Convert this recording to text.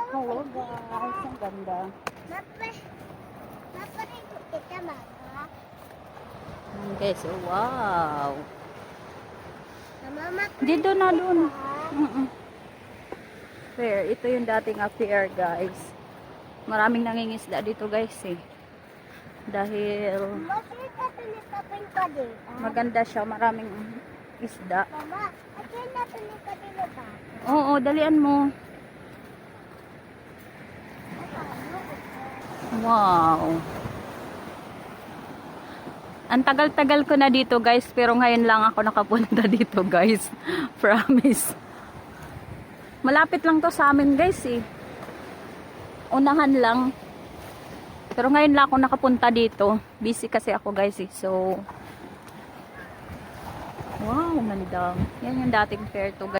Hello guys, ang ganda. Mapareho kita, Mama. Guys, oh, wow. Mama, Dito na dun. Fair. Ito yung dating affair guys. Maraming nangingisda dito guys eh. Dahil Masih natin itapin ka din. maganda siya. Maraming isda. Mama, atin natin ka din ba? Oo, dalian mo. Wow. Ang tagal-tagal ko na dito guys, pero ngayon lang ako nakapunta dito guys. Promise. Malapit lang to sa amin guys eh. Unahan lang. Pero ngayon lang ako nakapunta dito. Busy kasi ako guys eh. So, wow, ganda. Yan yung dating fair to guys.